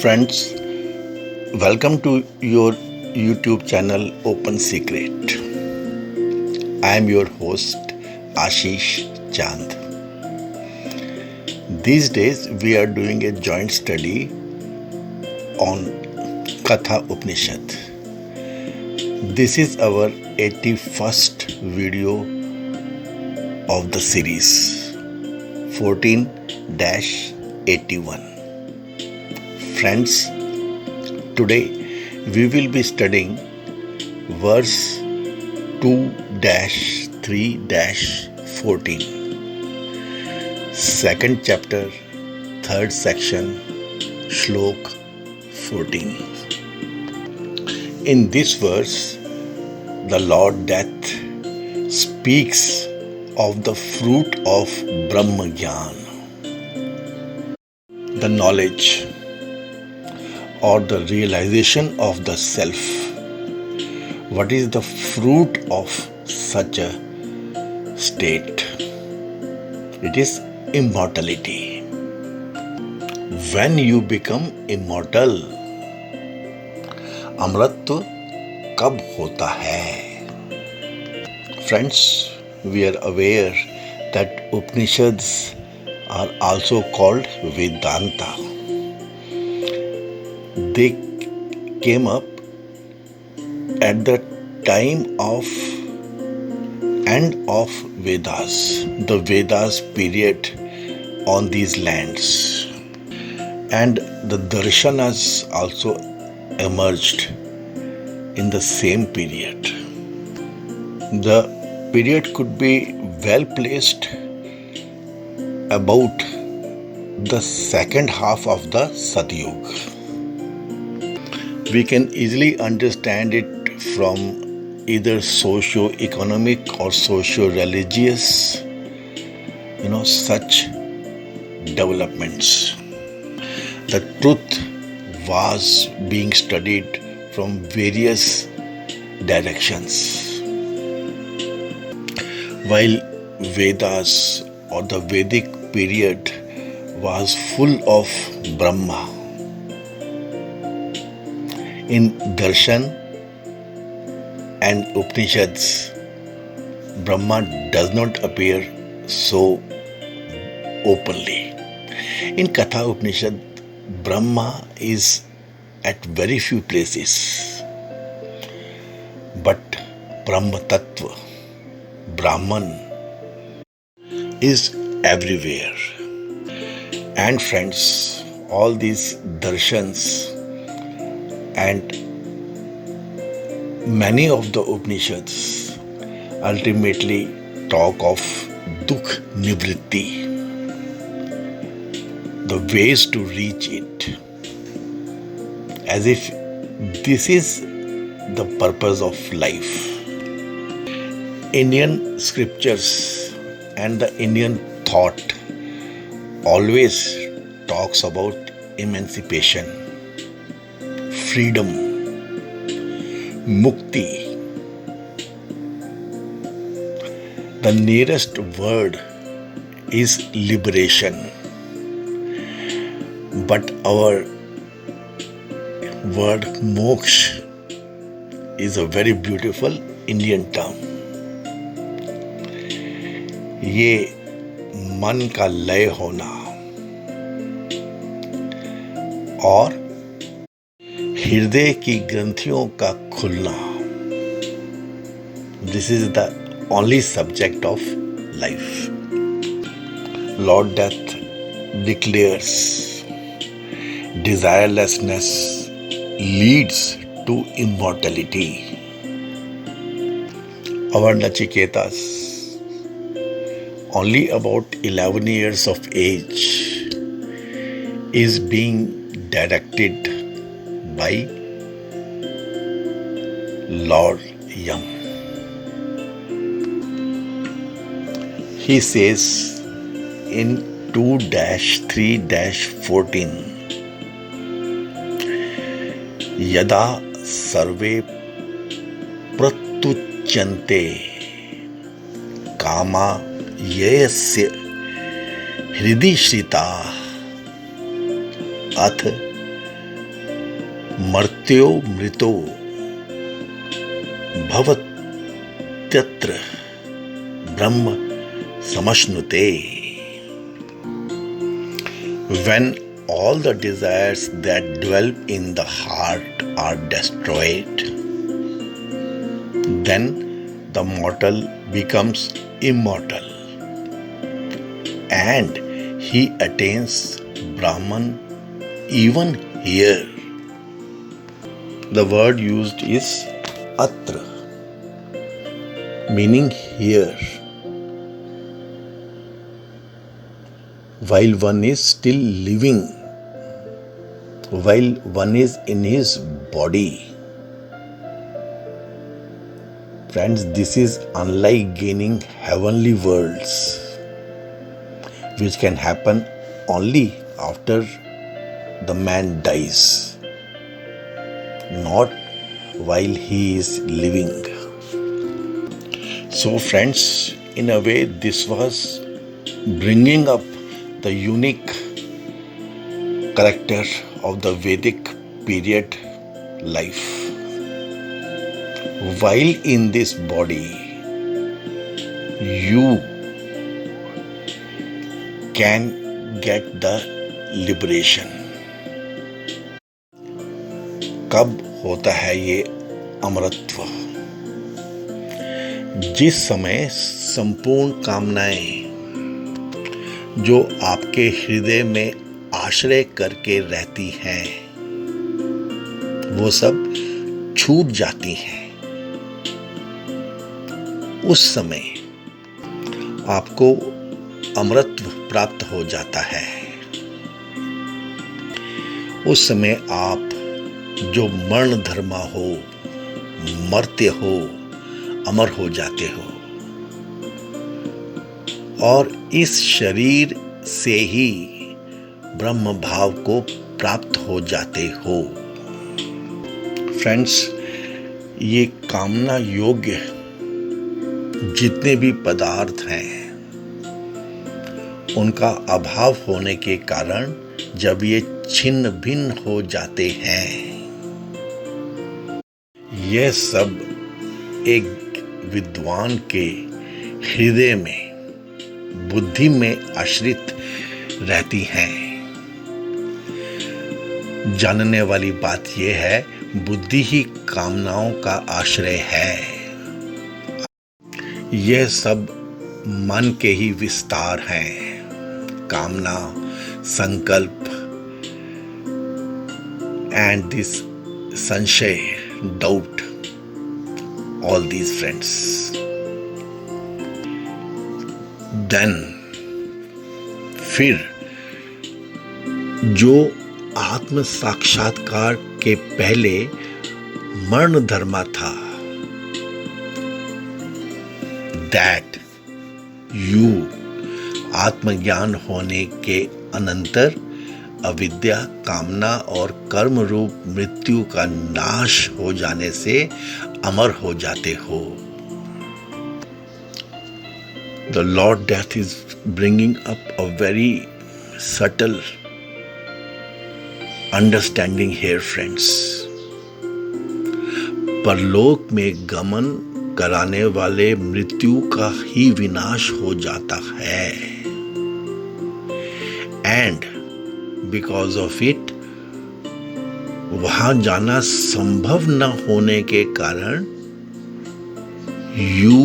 Friends, welcome to your YouTube channel Open Secret. I am your host Ashish Chand. These days we are doing a joint study on Katha Upanishad. This is our 81st video of the series 14-81. Friends, today we will be studying verse 2-3-14, second chapter, third section, Shlok 14. In this verse, the Lord Death speaks of the fruit of Brahma Gyan, the knowledge or the realization of the self. What is the fruit of such a state? It is immortality. When you become immortal, अमृत कब होता है? Friends, we are aware that Upanishads are also called Vedanta. They came up at the time of end of Vedas, the Vedas period on these lands, and the darshanas also emerged in the same period. The period could be well placed about the second half of the Satyuga. We can easily understand it from either socio-economic or socio-religious, such developments. The truth was being studied from various directions. While Vedas or the Vedic period was full of Brahma, in Darshan and Upanishads, Brahma does not appear so openly. In Katha Upanishad, Brahma is at very few places, but Brahma Tattva, Brahman, is everywhere. And friends, all these darshans and many of the Upanishads ultimately talk of Dukh Nivritti, the ways to reach it, as if this is the purpose of life. Indian scriptures and the Indian thought always talks about emancipation, freedom, mukti. The nearest word is liberation, but our word moksha is a very beautiful Indian term. ये मन का लय होना और हृदय की ग्रंथियों का खुलना. This is the only subject of life. Lord Death declares desirelessness leads to immortality. Our Nachiketas, only about 11 years of age, is being directed by Lord Yam. He says in 2-3-14, यदा सर्वे प्रत्युच्यन्ते कामा यस्य हृदि श्रिता अथ मर्त्यो मृतो भवत्यत्र ब्रह्म समश्नुते. When all the desires that dwell in the heart are destroyed, then the mortal becomes immortal and he attains Brahman even here. The word used is atra, meaning here. While one is still living, while one is in his body. Friends, this is unlike gaining heavenly worlds, which can happen only after the man dies, not while he is living. So friends, in a way, this was bringing up the unique character of the Vedic period life. While in this body, you can get the liberation. कब होता है ये अमरत्व? जिस समय संपूर्ण कामनाएं जो आपके हृदय में आश्रय करके रहती हैं, वो सब छूट जाती हैं. उस समय आपको अमरत्व प्राप्त हो जाता है. उस समय आप जो मरण धर्मा हो, मर्त्य हो, अमर हो जाते हो और इस शरीर से ही ब्रह्म भाव को प्राप्त हो जाते हो. फ्रेंड्स, ये कामना योग्य जितने भी पदार्थ हैं, उनका अभाव होने के कारण जब ये छिन्न भिन्न हो जाते हैं, यह सब एक विद्वान के हृदय में, बुद्धि में आश्रित रहती हैं. जानने वाली बात यह है, बुद्धि ही कामनाओं का आश्रय है. यह सब मन के ही विस्तार हैं. कामना, संकल्प एंड दिस संशय, doubt, all these friends. Then फिर जो आत्म साक्षात्कार के पहले मरण धर्मा था, that you आत्मज्ञान होने के अनंतर अविद्या, कामना और कर्म रूप मृत्यु का नाश हो जाने से अमर हो जाते हो. The Lord Death is bringing up a very subtle understanding here, friends. परलोक में गमन कराने वाले मृत्यु का ही विनाश हो जाता है. And because of it, वहां जाना संभव न होने के कारण you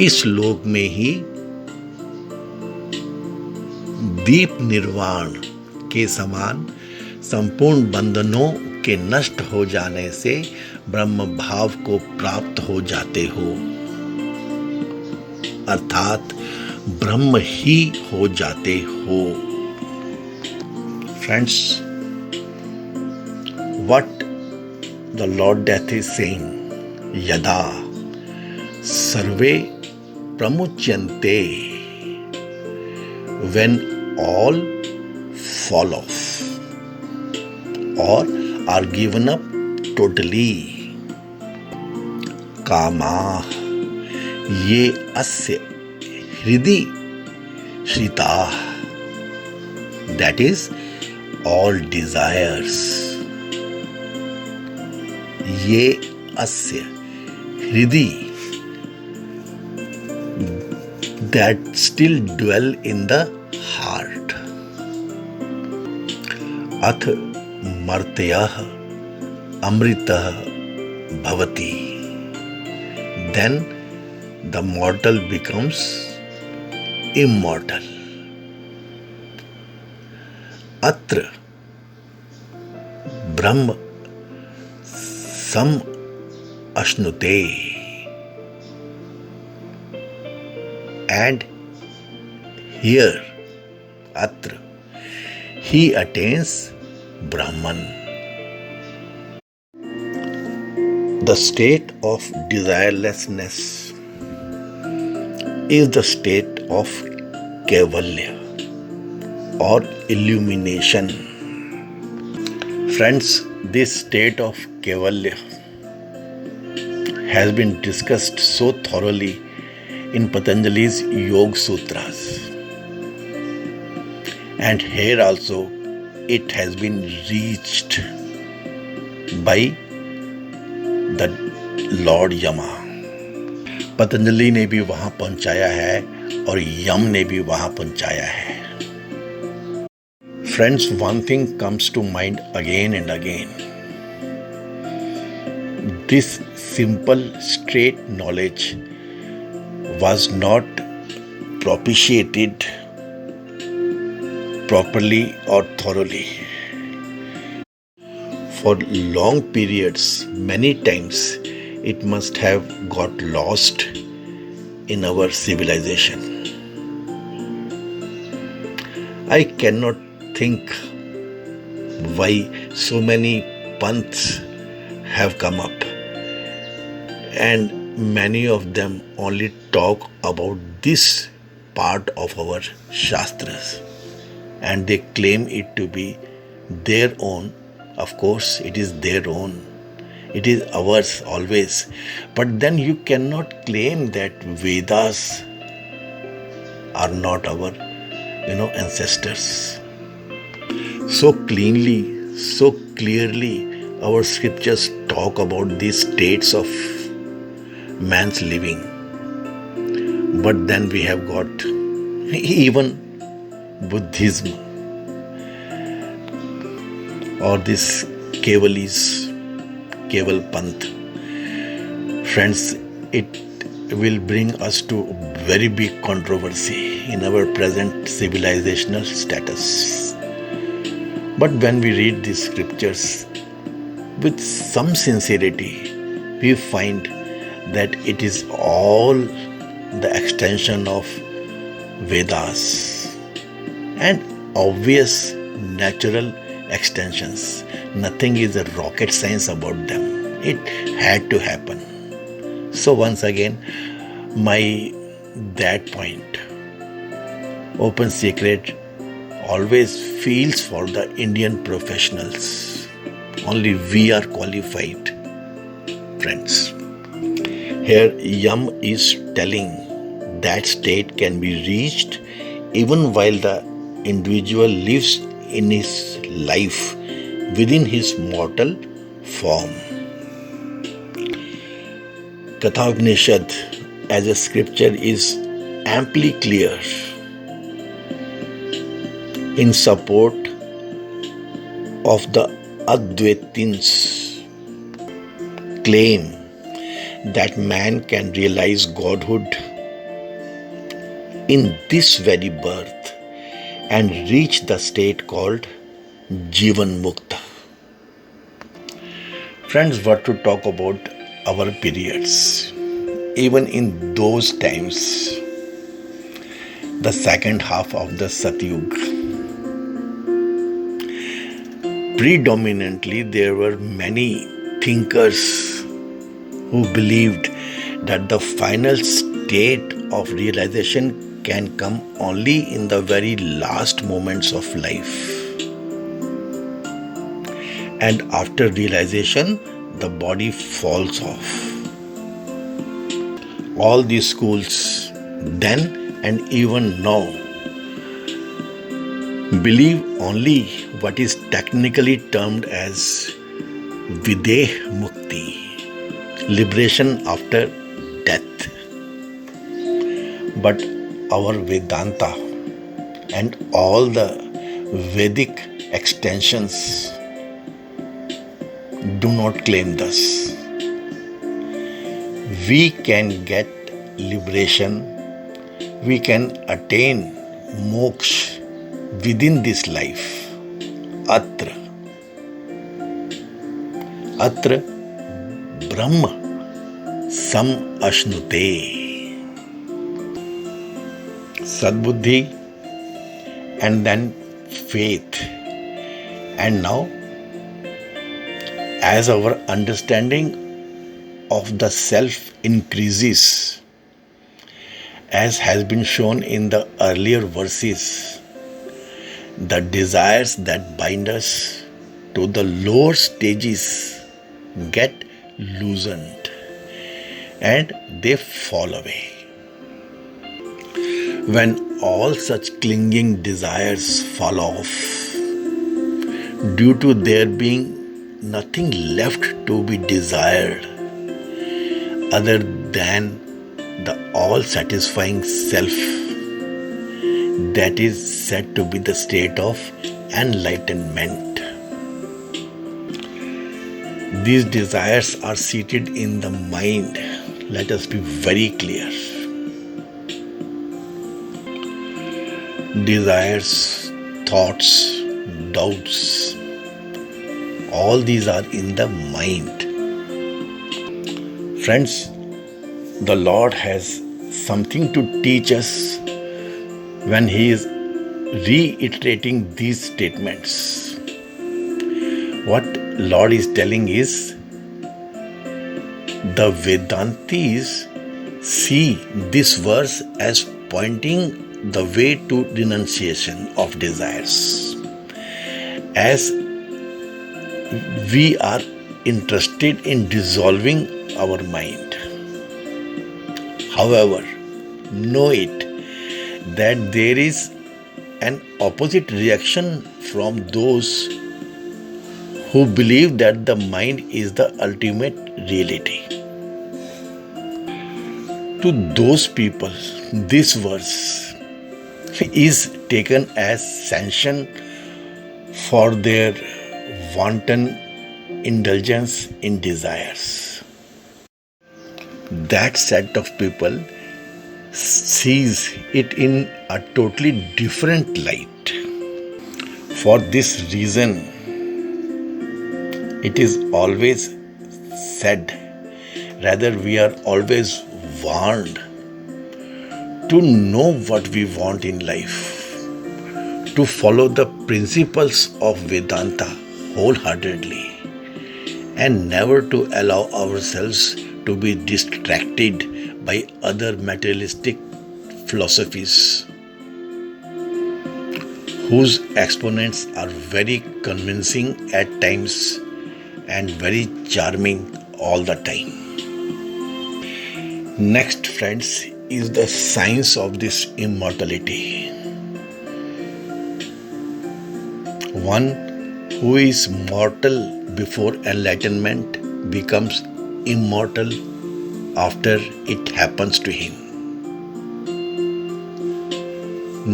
इस लोक में ही दीप निर्वाण के समान संपूर्ण बंधनों के नष्ट हो जाने से ब्रह्म भाव को प्राप्त हो जाते हो, अर्थात ब्रह्म ही हो जाते हो. Friends, what the Lord Death is saying, यदा सर्वे pramuchyante, when all fall off or are given up totally. कामा ये अस्य हृदि Shrita, that is all desires ये अस्य हृदि that still dwell in the heart. अथ मर्त्यः अमृतः भवति. Then the mortal becomes immortal. अत्र ब्रह्म सम अश्नुते. And here, atra, he attains Brahman. The state of desirelessness is the state of Kaivalya or illumination. Friends, this state of Kaivalya has been discussed so thoroughly in Patanjali's Yoga Sutras, and here also it has been reached by the Lord Yama. Patanjali ने भी वहां पहुंचाया है और यम ने भी वहां पहुंचाया है. Friends, one thing comes to mind again and again. This simple straight knowledge was not propitiated properly or thoroughly. For long periods, many times, it must have got lost in our civilization. I cannot think why so many panths have come up, and many of them only talk about this part of our Shastras, and they claim it to be their own. Of course, it is their own. It is ours always. But then you cannot claim that Vedas are not our, ancestors. So cleanly, so clearly, our scriptures talk about these states of man's living. But then we have got even Buddhism or this Kaival Panth. Friends, it will bring us to very big controversy in our present civilizational status. But when we read these scriptures with some sincerity, we find that it is all the extension of Vedas and obvious natural extensions. Nothing is a rocket science about them. It had to happen. So once again, that point, Open Secret always feels for the Indian professionals. Only we are qualified, friends. Here Yam is telling that state can be reached even while the individual lives in his life within his mortal form. Katha Upanishad as a scripture is amply clear in support of the Advaitins' claim that man can realize Godhood in this very birth and reach the state called Jivan Mukta. Friends, what to talk about our periods? Even in those times, the second half of the Satyug, predominantly there were many thinkers who believed that the final state of realization can come only in the very last moments of life. And after realization, the body falls off. All these schools, then and even now, believe only what is technically termed as Videh Mukti. liberation after death. But our Vedanta and all the Vedic extensions do not claim thus. We can get liberation, we can attain moksha within this life. Atra Brahma Sam Ashnute. Sadbuddhi and then faith. And now, as our understanding of the self increases, as has been shown in the earlier verses, the desires that bind us to the lower stages get loosened and they fall away. When all such clinging desires fall off, due to there being nothing left to be desired other than the all-satisfying self, that is said to be the state of enlightenment. These desires are seated in the mind. Let us be very clear. Desires, thoughts, doubts, all these are in the mind. Friends, the Lord has something to teach us when He is reiterating these statements. What Lord is telling is, the Vedantis see this verse as pointing the way to renunciation of desires. As we are interested in dissolving our mind. However, know it that there is an opposite reaction from those who believe that the mind is the ultimate reality. To those people, this verse is taken as sanction for their wanton indulgence in desires. That set of people sees it in a totally different light. For this reason, it is always said, rather we are always warned to know what we want in life, to follow the principles of Vedanta wholeheartedly, and never to allow ourselves to be distracted by other materialistic philosophies, whose exponents are very convincing at times and very charming all the time. Next, friends, is the science of this immortality. One who is mortal before enlightenment becomes immortal after it happens to him.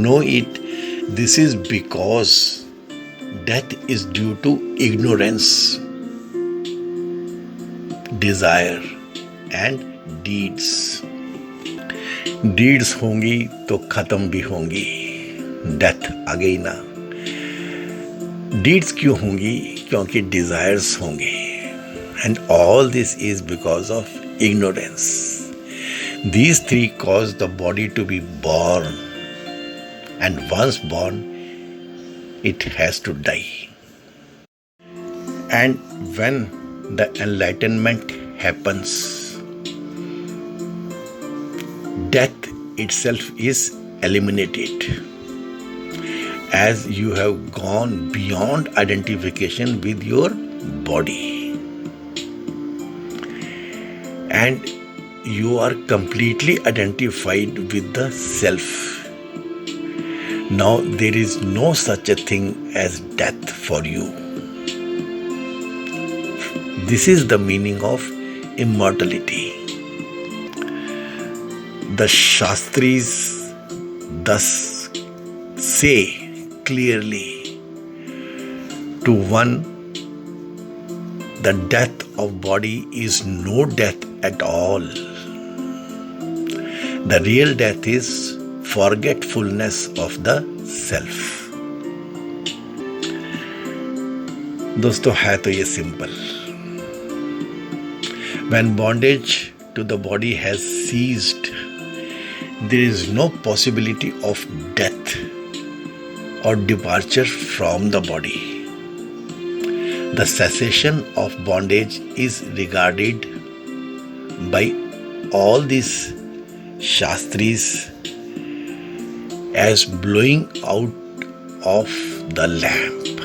Know it, this is because death is due to ignorance, desire and deeds. Deeds होंगी तो खत्म भी होंगी, death आ गई ना। Deeds क्यों होंगी? क्योंकि डिजायर्स होंगे, and all this is because of ignorance. These three cause the body to be born, and once born, it has to die. And when the enlightenment happens, death itself is eliminated, as you have gone beyond identification with your body, and you are completely identified with the self. Now there is no such a thing as death for you. This is the meaning of immortality. The Shastris thus say clearly, to one, the death of body is no death at all. The real death is forgetfulness of the self. दोस्तों है तो ये simple. When bondage to the body has ceased, there is no possibility of death or departure from the body. The cessation of bondage is regarded by all these Shastris as blowing out of the lamp.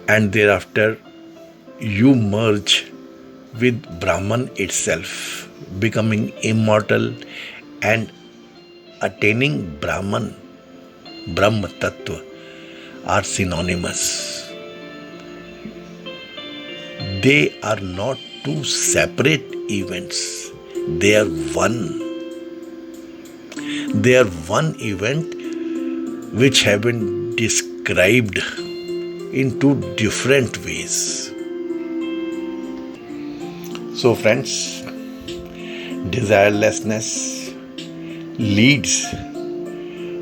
And thereafter you merge with Brahman itself, becoming immortal and attaining Brahman, Brahma Tattva are synonymous. They are not two separate events. They are one. They are one event which have been described in two different ways. So friends, desirelessness leads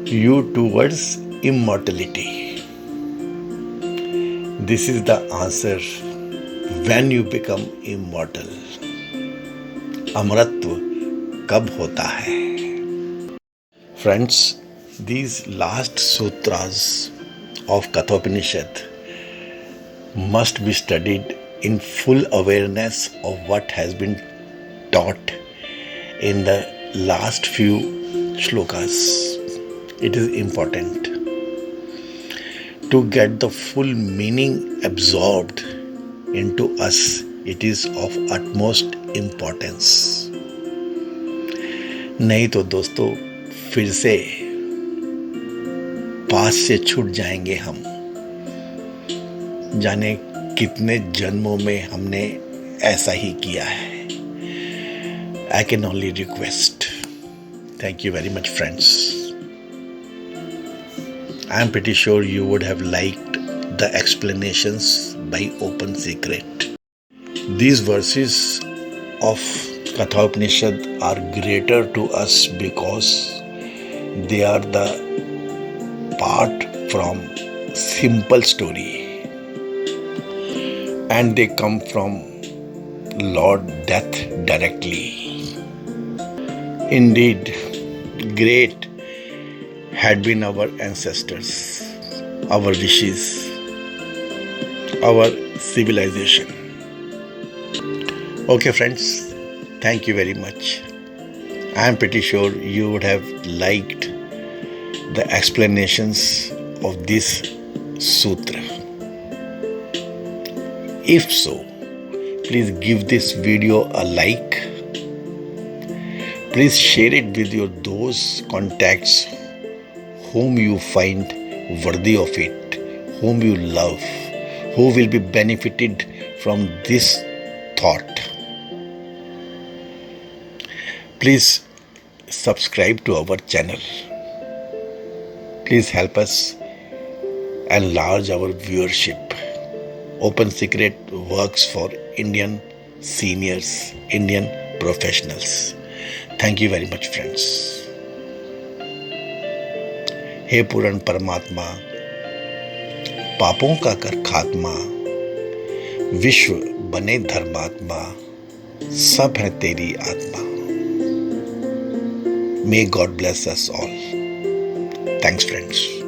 you towards immortality. This is the answer when you become immortal. अमरत्व कब होता है? Friends, these last sutras of Kathopanishad must be studied in full awareness of what has been taught in the last few shlokas. It is important to get the full meaning absorbed into us. It is of utmost importance. नहीं तो दोस्तों फिर से पास से छूट जाएंगे हम. जाने कितने जन्मों में हमने ऐसा ही किया है. I can only request. Thank you very much, friends. I am pretty sure you would have liked the explanations by Open Secret. These verses of Kathopanishad are greater to us because they are the part from simple story and they come from Lord Death directly. Indeed, great had been our ancestors, our rishis, our civilization. Okay friends, thank you very much. I am pretty sure you would have liked the explanations of this sutra. If so, please give this video a like. Please share it with your those contacts whom you find worthy of it, whom you love, who will be benefited from this thought. Please subscribe to our channel. Please help us enlarge our viewership. Open Secret works for Indian seniors, Indian professionals. Thank you very much, friends. हे पूर्ण परमात्मा, पापों का कर खात्मा, विश्व बने धर्मात्मा, सब है तेरी आत्मा. May God bless us all. Thanks, friends.